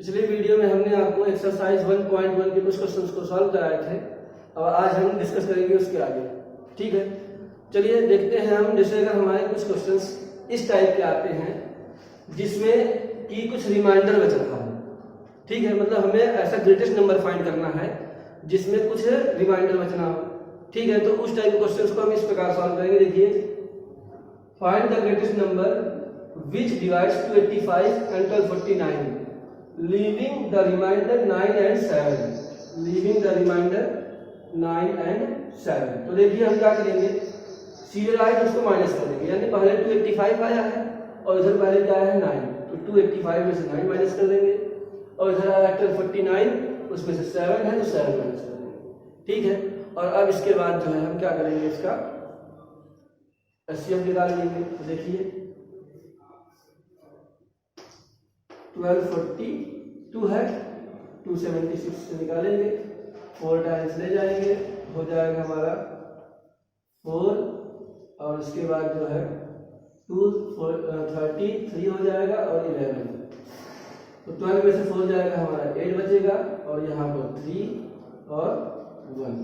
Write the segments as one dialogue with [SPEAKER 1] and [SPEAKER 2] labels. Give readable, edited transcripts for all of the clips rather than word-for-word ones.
[SPEAKER 1] पिछले वीडियो में हमने आपको एक्सरसाइज 1.1 के कुछ क्वेश्चंस को सॉल्व कराए थे और आज हम डिस्कस करेंगे उसके आगे। ठीक है, चलिए देखते हैं हम। जैसे अगर हमारे कुछ क्वेश्चंस इस टाइप के आते हैं जिसमें कि कुछ रिमाइंडर बच रहा है, ठीक है, मतलब हमें ऐसा ग्रेटेस्ट नंबर फाइंड करना है जिसमें कुछ रिमाइंडर बचना हो। ठीक है, तो उस टाइप के क्वेश्चंस को हम इस प्रकार सॉल्व करेंगे। देखिए, find the greatest number which divides 285 and 1249 leaving the remainder 9 and 7, leaving the remainder 9 and 7। तो देखिए हम क्या करेंगे, सीरियल आए तो उसको माइनस कर देंगे, यानी पहले 285 आया है और इधर पहले क्या है 9, तो 285 में से 9 माइनस कर देंगे और इधर आया 1249, उसमें से 7 है तो 7 माइनस कर देंगे। ठीक है, और अब इसके बाद जो है हम क्या करेंगे, इसका एचसीएफ निकाल लेंगे। तो देखिए 1242 है, 276 से निकालेंगे, 4 टाइम्स ले जाएंगे, हो जाएगा हमारा 4 और उसके बाद जो है 2 33 हो जाएगा और 11, तो 12 में से 4 जाएगा हमारा 8 बचेगा और यहाँ पर 3 और 1।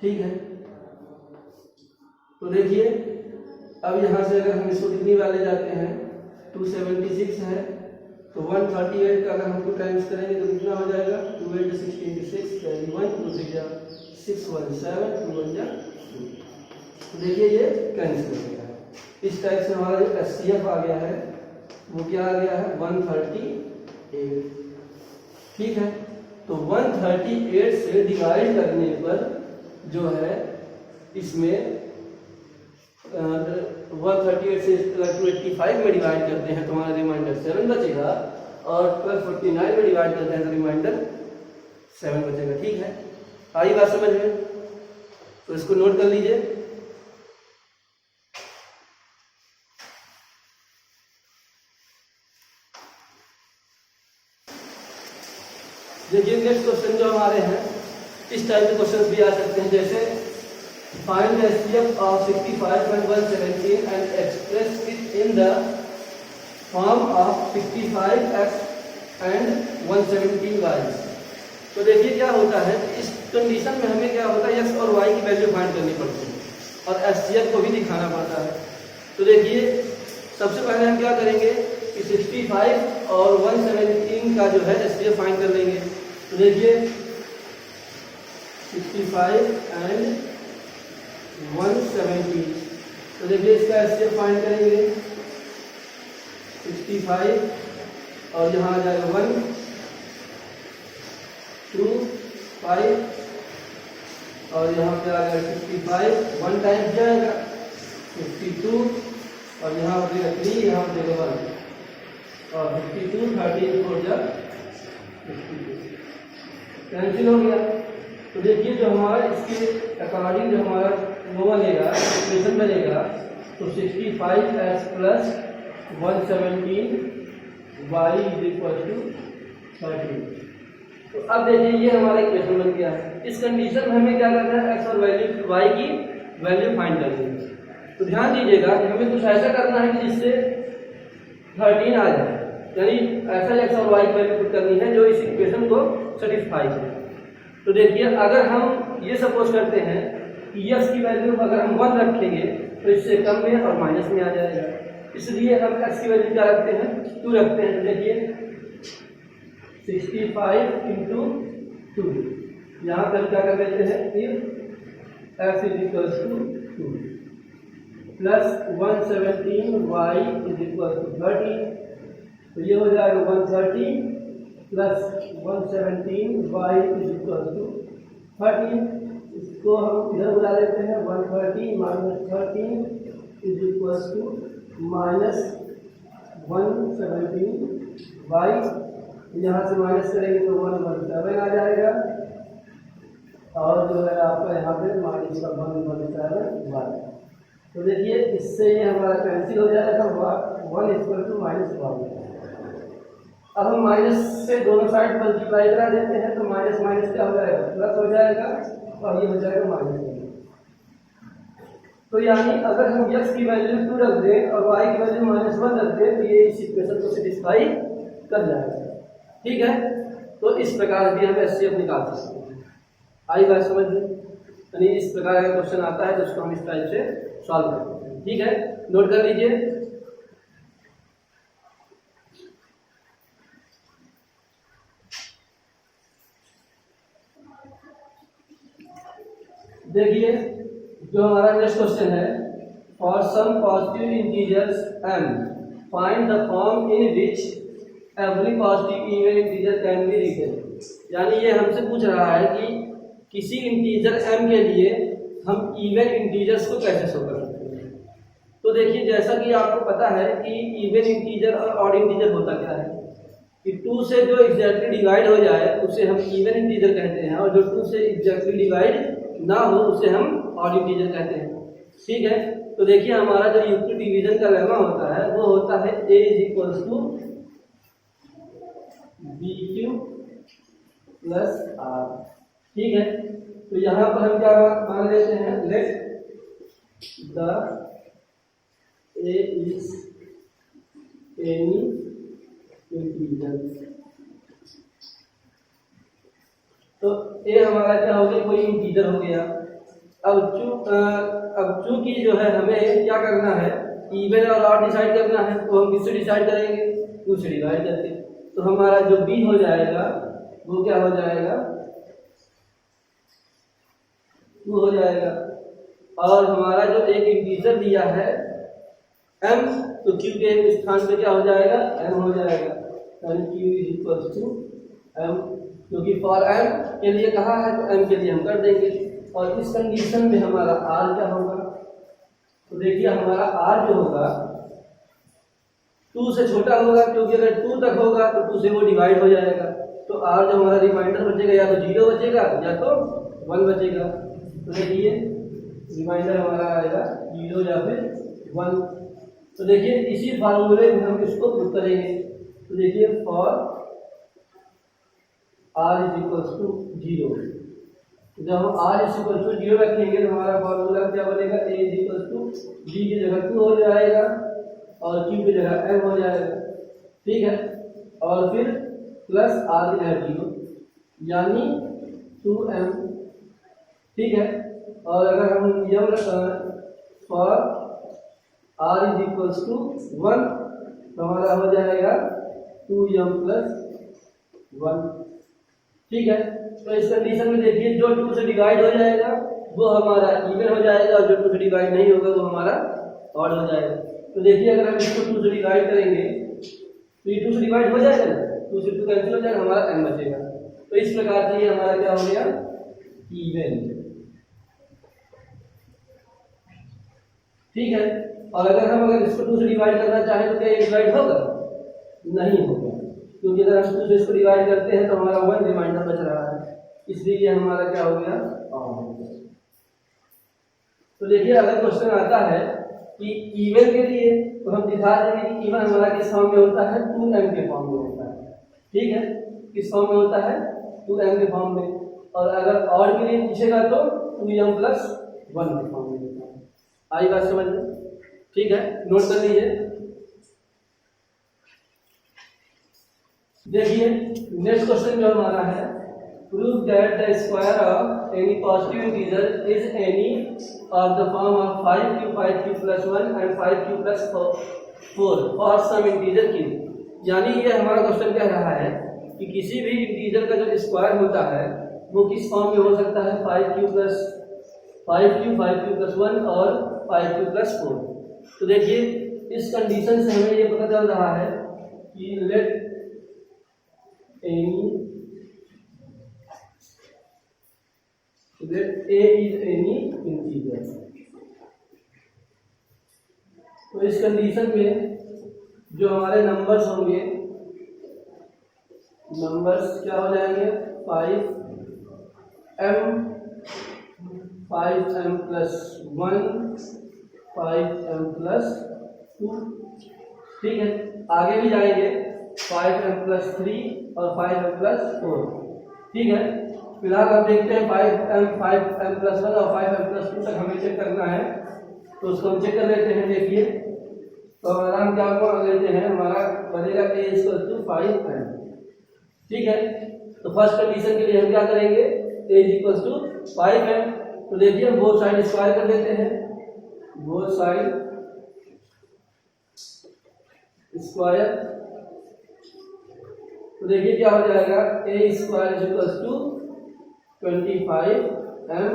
[SPEAKER 1] ठीक है, तो देखिए अब यहाँ से अगर हम इसको कितनी बार ले जाते हैं, 276 है तो 138 का अगर हमको टाइम्स करेंगे तो कितना हो जाएगा, 2 8 66 कैरी 1 2 6 जा 6 1 7 2 1 जा 2। तो देखिए ये कैंसिल हो गया है। इस टाइप से हमारा जो एचसीएफ आ गया है वो क्या आ गया है, 138। ठीक है, तो 138 से डिवाइड करने पर जो है इसमें 138 से 285 में डिवाइड करते हैं तो हमारा रिमाइंडर 7 बचेगा और 1249 में डिवाइड करते हैं तो रिमाइंडर 7 बचेगा। ठीक है, आई बात समझ में? तो इसको नोट कर लीजिए। देखिए नेक्स्ट क्वेश्चन जो हमारे हैं इस टाइप के क्वेश्चन भी आ सकते हैं, जैसे find the HCF of 65 and 117 and express it in the form of 65x and 117y। तो देखिए क्या होता है, इस कंडीशन में हमें क्या होता है, x और y की वैल्यू फाइंड करनी पड़ती है और HCF को भी दिखाना पड़ता है। तो देखिए सबसे पहले हम क्या करेंगे कि 65 और 117 का जो है HCF फाइंड कर लेंगे। तो देखिए 65 एंड 170, तो देखिए इसका एचसीएफ फाइंड करेंगे 65 और यहाँ आ जाएगा 1 2 5 और यहाँ पे आ जाएगा 65 1 टाइम जाएगा 52 और यहाँ पर देगा 3, यहाँ पर देगा 1 और 52 13 4 जा 52 कैंसिल हो गया। तो देखिए जो हमारा इसके अकॉर्डिंग जो हमारा वो बनेगा, इक्वेशन बनेगा, तो 65x plus 117 y is equal to 13। तो अब देखिए ये हमारा इक्वेशन बन गया है। इस कंडीशन में हमें क्या करना है, x और वैल्यू y की वैल्यू फाइंड करनी है। तो ध्यान दीजिएगा कि हमें कुछ ऐसा करना है कि जिससे 13 आ जाए, यानी ऐसा x और y की वैल्यू पुट करनी है जो इस इक्वेशन को सेटिस्फाई करे। तो देखिए अगर हम ये सपोज करते हैं कि x की वैल्यू अगर हम 1 रखेंगे तो इससे कम में और माइनस में आ जाएगा, इसलिए हम x की वैल्यू क्या रखते हैं, 2 रखते हैं। तो देखिए 65 इंटू 2, यहाँ पर क्या कर देते हैं, if x is equal to 2 plus 117 y is equal to 30, तो ये हो जाएगा 130 plus 117 y is equal to 13। इसको हम इधर बुला लेते हैं, 130 minus 13 is equal to minus 117 y, यहाँ से माइनस करेंगे तो 117 आ जाएगा और जो है आपका यहाँ पे माइनस का 117 y। तो देखिए इससे ये हमारा कैंसिल हो जाएगा, 1 इक्वल टू माइनस 1। अब हम माइनस से दोनों साइड मल्टीप्लाई करा देते हैं तो माइनस माइनस क्या हो जाएगा, प्लस हो जाएगा और ये हो जाएगा माइनस। तो यानी अगर हम x की वैल्यू 2 रख दें और y की वैल्यू -1 रख दें तो ये इस इक्वेशन को सेटिस्फाई कर जाएगा। ठीक है, तो इस प्रकार भी हम एचसीएफ निकाल सकते हैं। आई बात समझ में? यानी इस प्रकार का क्वेश्चन आता है तो उसको हम इस टाइप से सॉल्व करते हैं। ठीक है, नोट कर लीजिए। देखिए जो हमारा नेक्स्ट क्वेश्चन है, for some positive integers m find the form in which every positive even integer can be written. यानी ये हमसे पूछ रहा है कि किसी इंटीजर m के लिए हम इवन इंटीजर्स को कैसे शो कर सकते हैं। तो देखिए जैसा कि आपको पता है कि इवन इंटीजर और ऑड इंटीजर होता क्या है कि 2 से जो एग्जैक्टली डिवाइड हो जाए उसे हम इवन इंटीजर कहते हैं, और जो 2 से एग्जैक्टली डिवाइड ना हो उसे हम ऑड इंटीजर कहते हैं। ठीक है, तो देखिए हमारा जो यूक्लिड डिवीजन का लेमा होता है वो होता है a = bq + r। ठीक है, तो यहाँ पर हम क्या मान लेते हैं, let the a is any integer. तो a हमारा क्या हो गया, कोई इंटीजर हो गया। अब चूंकि जो है हमें क्या करना है, इवन और ऑड डिसाइड करना है, तो हम किससे डिसाइड करेंगे, 2 से डिवाइड करके। तो हमारा जो b हो जाएगा वो क्या हो जाएगा, 2 हो जाएगा। और हमारा जो एक इंटीजर दिया है m, तो q के स्थान पे क्या हो जाएगा, m हो जाएगा। q = m, क्योंकि फॉर m के लिए कहा है तो m के लिए हम कर देंगे। और इस कंडीशन में हमारा r क्या होगा, तो देखिए हमारा r जो होगा 2 से छोटा होगा, क्योंकि अगर 2 तक होगा तो 2 से वो डिवाइड हो जाएगा। तो r जो हमारा रिमाइंडर बचेगा या तो 0 बचेगा या तो 1 बचेगा। तो देखिए रिमाइंडर हमारा आएगा 0 या फिर 1। तो देखिए इसी फार्मूले में हम इसको पुट करेंगे। तो देखिए फॉर r = 0, जब हम r = 0 रखेंगे तो हमारा फार्मूला क्या बनेगा, a = b की जगह 2 हो जाएगा और q की जगह m हो जाएगा। ठीक है, और फिर प्लस r की जगह 0 यानी 2m। ठीक है, और अगर हम यम फॉर r = 1 तो हमारा हो जाएगा 2m + 1। ठीक है, तो इस कंडीशन में देखिए जो 2 से डिवाइड हो जाएगा वो हमारा इवन हो जाएगा और जो 2 से डिवाइड नहीं होगा वो हमारा ऑड हो जाएगा। तो देखिए अगर हम इसको 2 से डिवाइड करेंगे तो ये 2 से डिवाइड हो जाएगा ना, 2 से 2 कैंसिल हो जाएगा, हमारा m बचेगा। तो इस प्रकार से ये हमारा क्या हो गया, इवन। ठीक है, और अगर इसको 2 से डिवाइड करना चाहें तो क्या ये डिवाइड होगा, नहीं होगा, क्योंकि अगर हम 2 से इसको डिवाइड करते हैं तो हमारा 1 रिमाइंडर बच रहा है, इसलिए ये हमारा क्या हो गया, ऑड हो गया। तो देखिए अगर क्वेश्चन आता है कि इवन के लिए तो हम दिखा देंगे कि इवन हमारा किस फॉर्म में होता है, 2m के फॉर्म में होता है। ठीक है, किस फॉर्म में होता है, 2m के फॉर्म में। और अगर ऑड के लिए पूछेगा तो 2m + 1 के फॉर्म में होता है। आई बात समझ में? ठीक है, नोट कर लीजिए। देखिए नेक्स्ट क्वेश्चन जो हमारा है, prove that the square of any positive integer is any of the form of 5q 5q + 1 and 5q + 4 for some integer q। यानी ये हमारा क्वेश्चन कह रहा है कि किसी भी इंटीजर का जो स्क्वायर होता है वो किस फॉर्म में हो सकता है, 5q + 1 और 5q + 4। तो देखिए इस कंडीशन से हमें ये पता चल रहा है कि late a is any integer। तो इस कंडीशन में जो हमारे नंबर्स होंगे, नंबर्स क्या हो जाएंगे, 5m + 1 5m + 2। ठीक है, आगे भी जाएंगे 5m + 3 और 5m + 4। ठीक है, फिलहाल हम देखते हैं 5m + 1 और 5m + 2 तक हमें चेक करना है, तो उसको हम चेक कर लेते हैं। देखिए तो हमारा हम क्या मान लेते हैं, हमारा बनेगा a = 5m। ठीक है, तो फर्स्ट कंडीशन के लिए हम क्या करेंगे, a is equal to 5m। तो देखिए हम बोथ साइड स्क्वायर कर देते हैं, बोथ साइड स्क्वायर। तो देखिए क्या हो जाएगा, a square is equal to 25m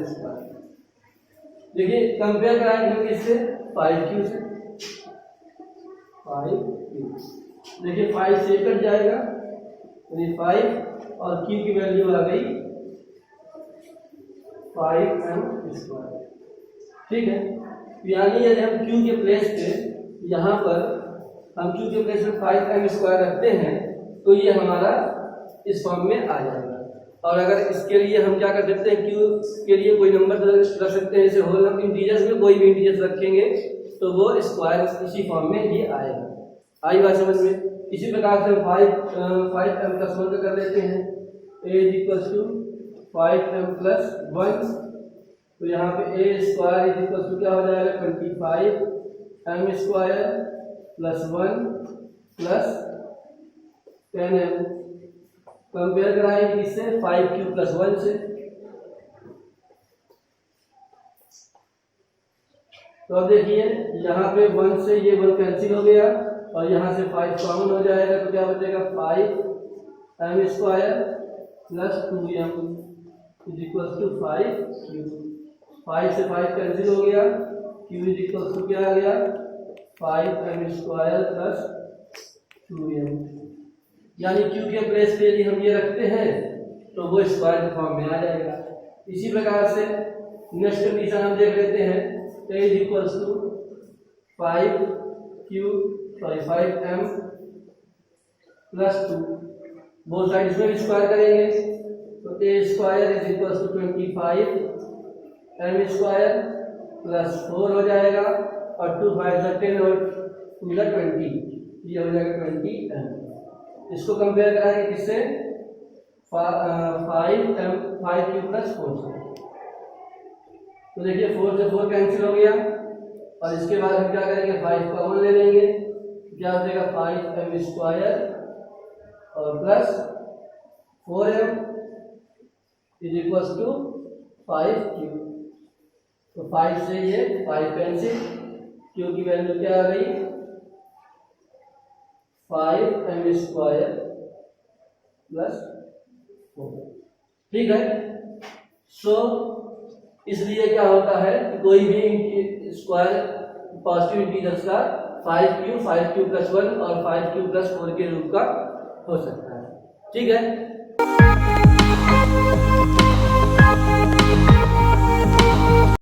[SPEAKER 1] square. देखिए कंपेयर कराएंगे हम किससे, 5q से, 5q। देखिए 5 से कट जाएगा, यानी 5 और q की वैल्यू आ गई 5m स्क्वायर। ठीक है, यानी यदि हम q के प्लेस पे यहाँ पर हम q के प्लेस में 5m स्क्वायर रखते हैं तो ये हमारा इस फॉर्म में आ जाएगा। और अगर इसके लिए हम क्या कर सकते हैं, q के लिए कोई नंबर रख सकते हैं, जैसे होल नंबर इंटीजर्स में कोई भी इंटीजर्स रखेंगे तो वो स्क्वायर इसी फॉर्म में ये आएगा। आई बात समझ में। इसी प्रकार से 5m प्लस 1 का कर लेते हैं, a is equal to 5m plus 1। तो यहाँ पे a square is equal to क्या हो जाएगा, 25m square plus 1 plus 10m। Compare कराएंगे किससे, 5q प्लस 1 से। तो अब देखिए यहाँ पे 1 से ये 1 कैंसिल हो गया और यहाँ से 5 कॉमन हो जाएगा, तो क्या बचेगा, 5m square plus 2m is equal to 5q। 5 से 5 कैंसिल हो गया, q इज इक्वल टू क्या आ गया, 5m स्क्वायर प्लस 2m। यानी q के प्लेस पे यदि हम ये रखते हैं तो वो स्क्वायर के फॉर्म में आ जाएगा। इसी प्रकार से नेक्स्ट कंडीशन हम देख लेते हैं, a is equal to 5m plus 2। Both side में भी स्क्वायर करेंगे तो a square is equal to 25m square plus 4 हो जाएगा और 2 5 10 और 2 20, ये हो जाएगा 20m। इसको कंपेयर कराएंगे किससे, 5q प्लस 4 से। तो देखिए 4 से 4 कैंसिल हो गया और इसके बाद हम क्या करेंगे, 5 कॉमन ले लेंगे, क्या हो जाएगा 5m स्क्वायर और plus 4m is equal to 5q। तो 5 से ये 5 कैंसिल, q की वैल्यू क्या आ गई, 5m स्क्वायर प्लस 4। ठीक है, सो इसलिए क्या होता है कि कोई भी स्क्वायर पॉजिटिव इंटीजर्स का 5q प्लस 1 और 5q प्लस 4 के रूप का हो सकता है। ठीक है।